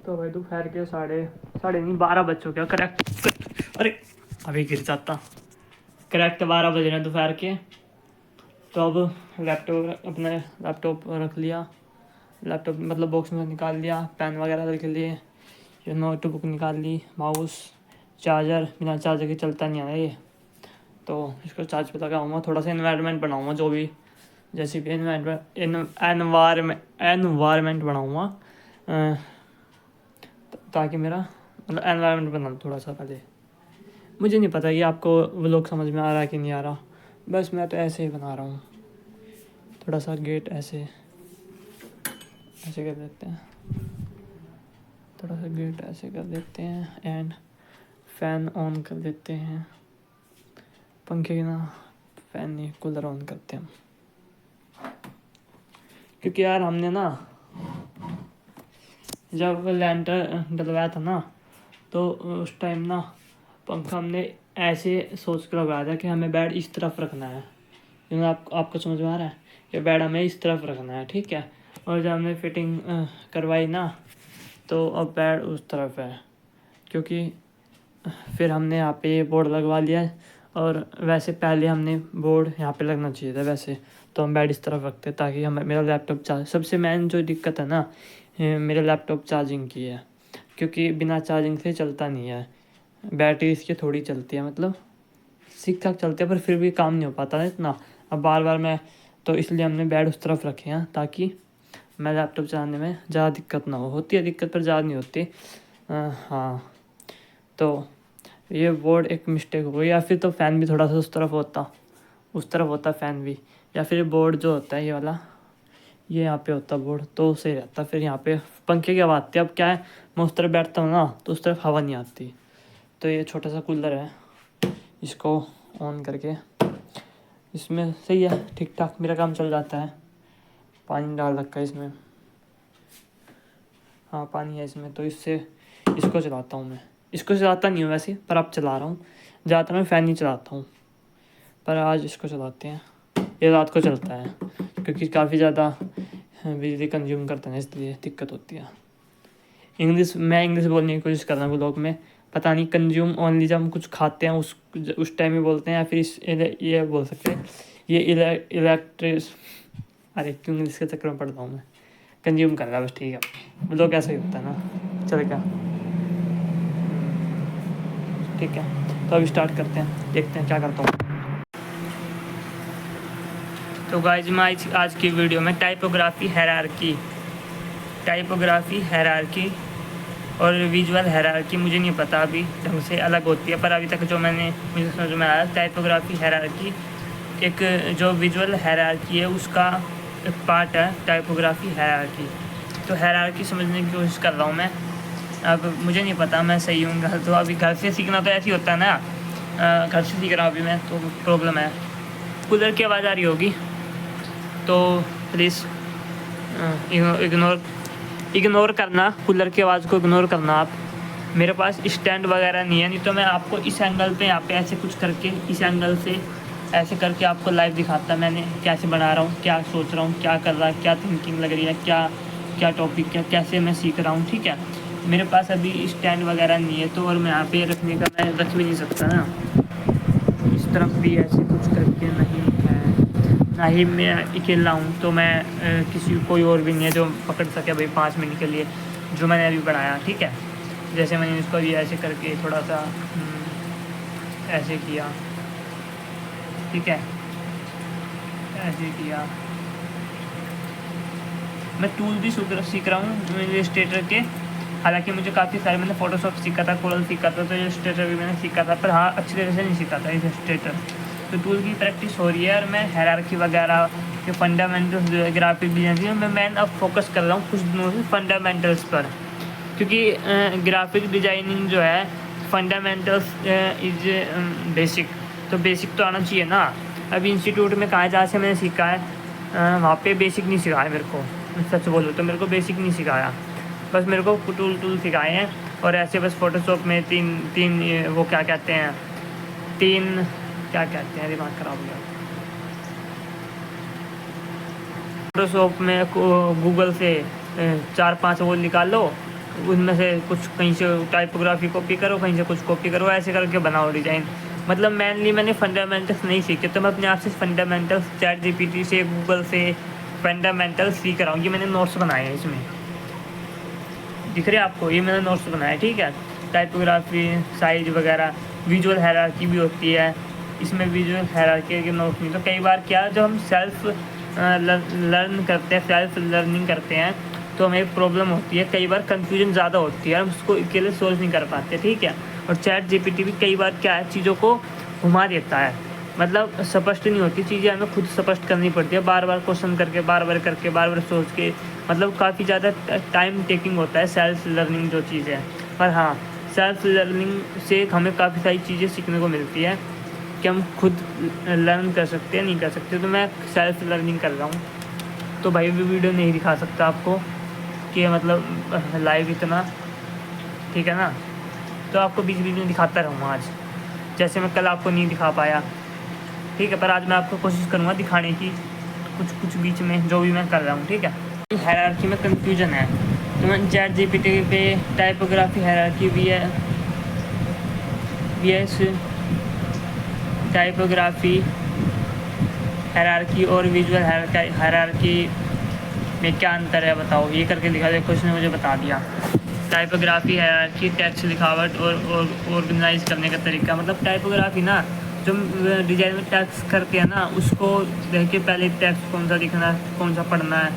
तो भाई दोपहर के साढ़े साढ़े नहीं 12 बज चुके हैं करेक्ट। अरे अभी गिर जाता। करेक्ट 12 बज रहे हैं दोपहर के। तो अब लैपटॉप रख लिया, लैपटॉप मतलब बॉक्स में निकाल लिया, पेन वगैरह रख लिए, ये नोटबुक निकाल ली, माउस, चार्जर। बिना चार्जर के चलता नहीं है ये, तो इसको चार्ज पे लगाऊंगा। थोड़ा सा एनवायरनमेंट बनाऊंगा, जो भी जैसे भी एनवायरनमेंट बनाऊंगा, ताकि मेरा मतलब एनवायरनमेंट बना थोड़ा सा पहले। मुझे नहीं पता कि आपको व्लॉग समझ में आ रहा है कि नहीं आ रहा, बस मैं तो ऐसे ही बना रहा हूँ। थोड़ा सा गेट ऐसे कर देते हैं, थोड़ा सा गेट ऐसे कर देते हैं एंड फ़ैन ऑन कर देते हैं। पंखे की ना, फ़ैन नहीं, कूलर ऑन करते हैं। क्योंकि यार हमने ना जब लैंटर डलवाया था ना, तो उस टाइम ना पंखा हमने ऐसे सोच कर लगाया था कि हमें बेड इस तरफ रखना है। आपको समझ में आ रहा है, ये बेड हमें इस तरफ रखना है, ठीक है। और जब हमने फिटिंग करवाई ना, तो अब बेड उस तरफ है, क्योंकि फिर हमने यहाँ पे बोर्ड लगवा लिया। और वैसे पहले हमने बोर्ड यहाँ पे लगना चाहिए था वैसे, तो हम बेड इस तरफ रखते ताकि हमें मेरा लैपटॉप चार्ज। सबसे मेन जो दिक्कत है ना मेरे लैपटॉप चार्जिंग की है, क्योंकि बिना चार्जिंग से चलता नहीं है। बैटरी इसकी थोड़ी चलती है, मतलब ठीक ठाक चलती है, पर फिर भी काम नहीं हो पाता है इतना। अब बार बार मैं तो इसलिए हमने बेड उस तरफ रखे हैं ताकि मैं लैपटॉप चलाने में ज़्यादा दिक्कत ना हो। होती है दिक्कत पर ज़्यादा नहीं होती। हाँ, तो ये बोर्ड एक मिस्टेक हो गई, या फिर तो फ़ैन भी थोड़ा सा उस तरफ होता फ़ैन भी, या फिर बोर्ड जो होता है ये वाला, ये यहाँ पे होता बोर्ड तो सही रहता। फिर यहाँ पे पंखे की हवा आती है। अब क्या है, मैं उस तरफ बैठता हूँ ना तो उस तरफ हवा नहीं आती। तो ये छोटा सा कूलर है, इसको ऑन करके इसमें सही है, ठीक ठाक मेरा काम चल जाता है। पानी डाल रखा है इसमें, हाँ पानी है इसमें, तो इससे इसको चलाता हूँ मैं। इसको चलाता नहीं हूँ वैसे, पर अब चला रहा हूँ। ज़्यादातर मैं फ़ैन नहीं चलाता हूँ, पर आज इसको चलाते हैं। ये रात को चलता है क्योंकि काफ़ी ज़्यादा बिजली कंज्यूम करता है, इसलिए दिक्कत होती है। मैं इंग्लिश बोलने की कोशिश कर रहा हूँ ब्लॉग में, पता नहीं कंज्यूम ओनली जब हम कुछ खाते हैं उस टाइम में बोलते हैं, या फिर ये बोल सकते हैं ये इलेक्ट्रिस। अरे क्यों इंग्लिश के चक्कर में पढ़ता हूँ मैं, कंज्यूम कर रहा है बस, ठीक है। ब्लॉग ऐसा ही होता है ना, चल क्या, ठीक है। तो अभी स्टार्ट करते हैं, देखते हैं क्या करता हूँ। तो गाइस मैं आज की वीडियो में टाइपोग्राफी हायरार्की और विजुअल हायरार्की, मुझे नहीं पता अभी ढंग से अलग होती है, पर अभी तक जो मुझे समझ में आया, टाइपोग्राफी हायरार्की एक जो विजुअल हायरार्की है उसका एक पार्ट है टाइपोग्राफी हायरार्की। तो हायरार्की समझने की कोशिश कर रहा हूँ मैं। अब मुझे नहीं पता मैं सही हूँ गलत, तो अभी घर से सीखना तो ऐसे ही होता है ना, घर से सीख रहा हूँ अभी मैं, तो प्रॉब्लम है। कूलर की आवाज़ आ रही होगी तो प्लीज़ इग्नोर करना, कूलर की आवाज़ को इग्नोर करना आप। मेरे पास स्टैंड वगैरह नहीं है, नहीं तो मैं आपको इस एंगल पे यहाँ पे ऐसे कुछ करके इस एंगल से ऐसे करके आपको लाइव दिखाता मैंने कैसे बना रहा हूँ, क्या सोच रहा हूँ, क्या कर रहा है, क्या थिंकिंग लग रही है, क्या टॉपिक, कैसे मैं सीख रहा हूँ, ठीक है। मेरे पास अभी स्टैंड वगैरह नहीं है, तो और मैं यहाँ पे रखने का मैं रख भी नहीं सकता ना। इस तरफ भी ऐसे कुछ करके नहीं है, ना ही मैं अकेला हूँ, तो मैं कोई और भी नहीं है जो पकड़ सके भाई 5 मिनट के लिए जो मैंने अभी बनाया, ठीक है। जैसे मैंने इसको भी ऐसे करके थोड़ा सा ऐसे किया, ठीक है, ऐसे किया। मैं टूल भी सीख रहा हूँ इलस्ट्रेटर के। हालांकि मुझे काफ़ी सारे, मैंने फोटोशॉप सीखा था, कोरल सीखा था, तो इलस्ट्रेटर भी मैंने सीखा था, पर हाँ अच्छी तरह से नहीं सीखा था इलस्ट्रेटर। तो टूल की प्रैक्टिस हो रही है, और मैं हायरार्की वगैरह के फंडामेंटल्स जो है ग्राफिक डिज़ाइन मैं अब फोकस कर रहा हूँ कुछ दिनों से फंडामेंटल्स पर, क्योंकि ग्राफिक डिज़ाइनिंग जो है फंडामेंटल्स इज बेसिक, तो बेसिक तो आना चाहिए ना। अभी इंस्टीट्यूट में कहाँ जहाँ से मैंने सीखा है वहाँ पे बेसिक नहीं सिखाया मेरे को, सच बोलूँ तो मेरे को बेसिक नहीं सिखाया, बस मेरे को टूल सिखाए हैं। और ऐसे बस फोटोशॉप में तीन वो क्या कहते हैं, दिमाग ख़राब हो गया। फोटोशॉप में गूगल से 4-5 वो निकाल लो, उनमें से कुछ कहीं से टाइपोग्राफी कॉपी करो, कहीं से कुछ कॉपी करो, ऐसे करके बनाओ डिज़ाइन। मतलब मेनली मैंने फंडामेंटल्स नहीं सीखे, तो मैं अपने आप से फंडामेंटल्स ChatGPT से, गूगल से फंडामेंटल्स सीख रहा हूँ। ये मैंने नोट्स बनाए हैं, इसमें दिख रहे हैं आपको, ये मैंने नोट्स बनाए, ठीक है। टाइपोग्राफी, साइज वगैरह, विजुअल हायरार्की भी होती है इसमें, विजुअल हायरार्की के नोट्स नहीं। तो कई बार क्या, जो हम सेल्फ लर्न करते हैं, सेल्फ लर्निंग करते हैं, तो हमें एक प्रॉब्लम होती है, कई बार कंफ्यूजन ज़्यादा होती है, हम उसको अकेले सोल्व नहीं कर पाते, ठीक है। और ChatGPT भी कई बार क्या है, चीज़ों को घुमा देता है, मतलब स्पष्ट नहीं होती चीज़ें, हमें खुद स्पष्ट करनी पड़ती है, बार बार क्वेश्चन करके, बार बार करके, बार बार सोच के, मतलब काफ़ी ज़्यादा टाइम टेकिंग होता है सेल्फ लर्निंग जो चीज़ है। पर हाँ, सेल्फ लर्निंग से हमें काफ़ी सारी चीज़ें सीखने को मिलती है कि हम खुद लर्न कर सकते हैं, नहीं कर सकते। तो मैं सेल्फ लर्निंग कर रहा हूँ, तो भाई भी वीडियो नहीं दिखा सकता आपको कि मतलब लाइव इतना, ठीक है ना। तो आपको बीच बीच में दिखाता रहूँगा आज, जैसे मैं कल आपको नहीं दिखा पाया, ठीक है। पर आज मैं आपको कोशिश करूँगा दिखाने की, कुछ बीच में जो भी मैं कर रहा हूँ, ठीक है। हायरार्की में कंफ्यूजन है, तो मैं ChatGPT पे typography hierarchy VS typography hierarchy और विजुअल हायरार्की में क्या अंतर है बताओ, ये करके लिखा, देखो इसने मुझे बता दिया। टाइपोग्राफी हायरार्की, टेक्स्ट लिखावट और ऑर्गेनाइज करने का तरीका। मतलब टाइपोग्राफी ना, जो डिजाइन में टेक्स्ट करते हैं ना, उसको देख के पहले टेक्स्ट कौन सा दिखना है, कौन सा पढ़ना है,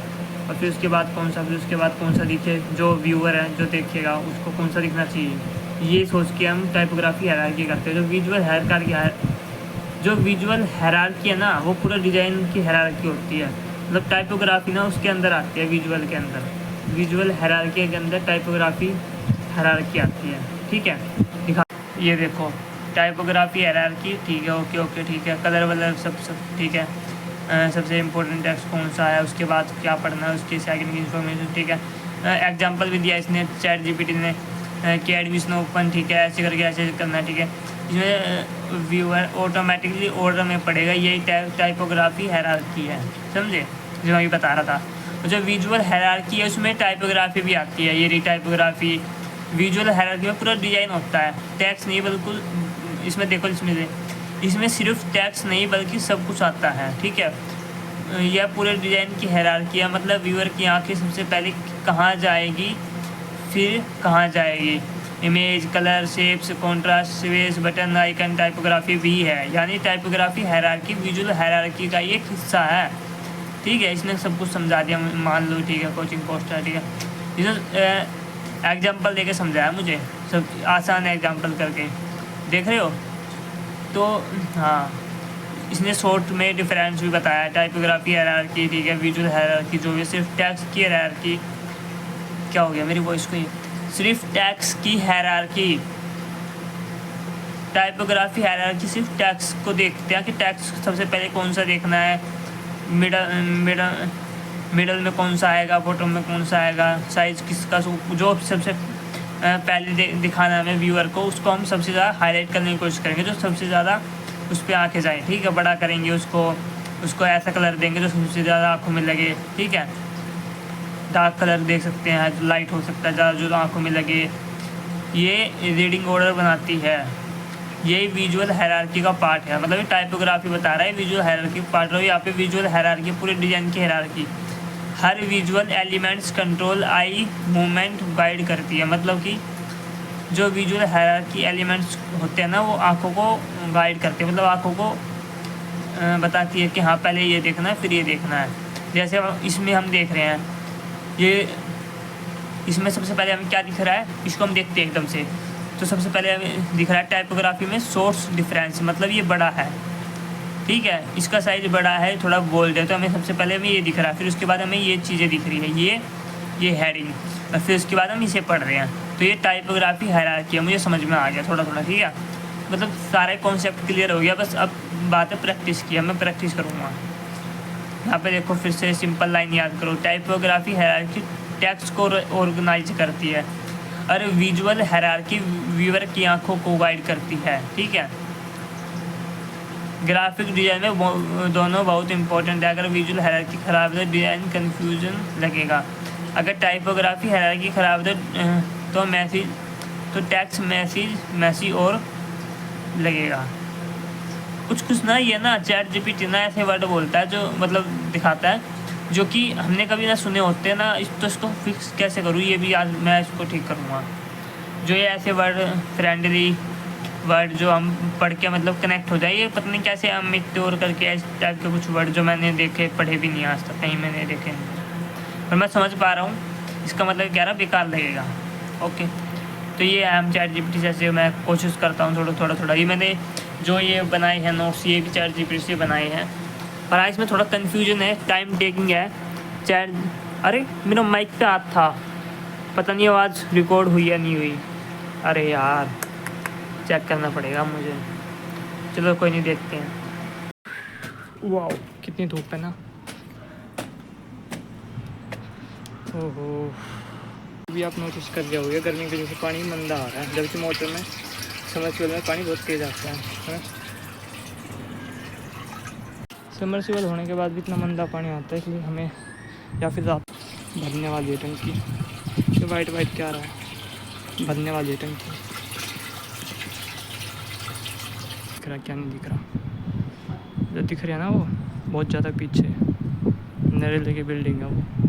और फिर उसके बाद कौन सा, फिर उसके बाद कौन सा दिखे, जो व्यूअर है जो देखेगा उसको कौन सा दिखना चाहिए, ये सोच के हम टाइपोग्राफी हायरार्की करते हैं। जो विजुअल हायरार्की है ना, वो पूरा डिज़ाइन की हायरार्की होती है। मतलब टाइपोग्राफी ना उसके अंदर आती है, विजुअल के अंदर, विजुअल हायरार्की के अंदर टाइपोग्राफी हायरार्की आती है, ठीक है। दिखा, ये देखो टाइपोग्राफी हायरार्की, ठीक है, ओके ठीक है। कलर वलर सब ठीक है। सबसे इम्पोर्टेंट टेक्स्ट कौन सा है, उसके बाद क्या पढ़ना है, उसके सेकंड की इन्फॉर्मेशन, ठीक है। एग्जांपल भी दिया इसने ChatGPT ने कि एडमिशन ओपन, ठीक है, ऐसे करके ऐसे करना है, ठीक है। इसमें व्यूअर ऑटोमेटिकली ऑर्डर में पड़ेगा, यही टाइपोग्राफी हायरार्की है, समझे, जो मैं बता रहा था। जो विजुअल हायरार्की है उसमें टाइपोग्राफी भी आती है, ये टाइपोग्राफी। विजुअल हायरार्की में पूरा डिज़ाइन होता है, टेक्स्ट नहीं, बिल्कुल इसमें देखो, इसमें सिर्फ टेक्स्ट नहीं बल्कि सब कुछ आता है, ठीक है। यह पूरे डिज़ाइन की हायरार्की है, मतलब व्यूअर की आंखें सबसे पहले कहाँ जाएगी, फिर कहाँ जाएगी, image, colour, shapes, contrast, space, button, icon, typography भी है। यानी टाइपोग्राफी हायरार्की विजुअल हायरार्की का एक हिस्सा है, ठीक है। इसने सब कुछ समझा दिया, मान लो, ठीक है, कोचिंग पोस्टर, ठीक है। इसने एग्जांपल देके समझाया मुझे, सब आसान एग्जांपल करके, देख रहे हो। तो हाँ, इसने शॉर्ट में डिफरेंस भी बताया, टाइपोग्राफी हायरार्की, ठीक है, विजुअल हायरार्की जो है सिर्फ टेक्स्ट की हायरार्की, क्या हो गया मेरी वॉइस को, ये सिर्फ टेक्स्ट की हायरार्की, टाइपोग्राफी हायरार्की सिर्फ टेक्स्ट को देखते हैं कि टेक्स्ट सबसे पहले कौन सा देखना है, मिडल में कौन सा आएगा, बॉटम में कौन सा आएगा, साइज किसका, जो सबसे पहले दिखाना है हमें व्यूअर को, उसको हम सबसे ज़्यादा हाईलाइट करने की कोशिश करेंगे, जो सबसे ज़्यादा उस पर आँखें जाएँ, ठीक है। बड़ा करेंगे उसको ऐसा कलर देंगे जो सबसे ज़्यादा आँखों में लगे, ठीक है। डार्क कलर देख सकते हैं, लाइट हो सकता है ज़्यादा जो आँखों में लगे। ये रीडिंग ऑर्डर बनाती है, ये विजुअल हायरार्की का पार्ट है। मतलब ये टाइपोग्राफी बता रहा है विजुअल हायरार्की पार्ट है। यहाँ पे विजुअल हायरार्की पूरे डिज़ाइन की हायरार्की, हर visual elements control eye movement guide करती है। मतलब कि जो विजुअल हायरार्की एलिमेंट्स होते हैं ना, वो आँखों को गाइड करते हैं, मतलब आँखों को बताती है कि हाँ पहले ये देखना है फिर ये देखना है। जैसे इसमें हम देख रहे हैं, ये इसमें सबसे पहले हमें क्या दिख रहा है, इसको हम देखते हैं एकदम से, तो सबसे पहले हमें दिख रहा है टाइपोग्राफी में सोर्स डिफरेंस, मतलब ये बड़ा है, ठीक है, इसका साइज बड़ा है, थोड़ा बोल्ड है, तो हमें सबसे पहले हमें ये दिख रहा है, फिर उसके बाद हमें ये चीज़ें दिख रही है, ये हेडिंग, और फिर उसके बाद हम इसे पढ़ रहे हैं। तो ये टाइपोग्राफी हायरार्की है, मुझे समझ में आ गया थोड़ा थोड़ा, ठीक है। मतलब सारे कॉन्सेप्ट क्लियर हो गया, बस अब बात है प्रैक्टिस की, मैं प्रैक्टिस करूँगा। यहाँ पे देखो, फिर से सिंपल लाइन याद करो, टाइपोग्राफी हायरार्की टेक्स्ट को ऑर्गेनाइज करती है, और विजुअल हायरार्की व्यूअर की आंखों को गाइड करती है, ठीक है। ग्राफिक डिज़ाइन में दोनों बहुत इंपॉर्टेंट है, अगर विजुअल हायरार्की खराब है तो डिज़ाइन कन्फ्यूजन लगेगा। अगर टाइपोग्राफी हायरार्की ख़राब है तो मैसेज तो टेक्स्ट मैसेज और लगेगा। कुछ ना ये ना चैट जीपीटी ना ऐसे वर्ड बोलता है जो मतलब दिखाता है जो कि हमने कभी ना सुने होते हैं ना। तो इसको फिक्स कैसे करूँ, ये भी आज मैं इसको ठीक करूँगा। जो ये ऐसे वर्ड फ्रेंडली वर्ड जो हम पढ़ के मतलब कनेक्ट हो जाए, ये पता नहीं कैसे हम इग्नोर करके इस टाइप के कुछ वर्ड जो मैंने देखे पढ़े भी नहीं आज तक, कहीं मैंने देखे नहीं, पर मैं समझ पा रहा हूँ इसका मतलब क्या रहा, बेकार लगेगा। ओके, तो ये हम चैट जीपीटी से मैं कोशिश करता हूँ थोड़ा। ये मैंने जो ये बनाए हैं नोट्स, ये भी चैट जीपीटी से बनाए हैं, पर इसमें थोड़ा कन्फ्यूजन है, टाइम टेकिंग है। अरे मेरा माइक पे हाथ था, पता नहीं आवाज़ रिकॉर्ड हुई या नहीं हुई। अरे यार चेक करना पड़ेगा मुझे। चलो कोई नहीं, देखते हैं। वाह कितनी धूप है ना। ओहो, अभी आप नोटिस कर लिया होगा गर्मी की वजह से पानी मंदा आ रहा है, जबकि मोटर में समरसीबल में पानी बहुत तेज़ आता है। समरसीबल होने के बाद भी इतना मंदा पानी आता है, इसलिए हमें या फिर रात भरने वाली है टंकी। तो वाइट क्या आ रहा है, भरने वाली है टंकी। दिख रहा क्या नहीं दिख रहा, जो दिख रहा है ना वो बहुत ज़्यादा पीछे नरेले की बिल्डिंग है वो।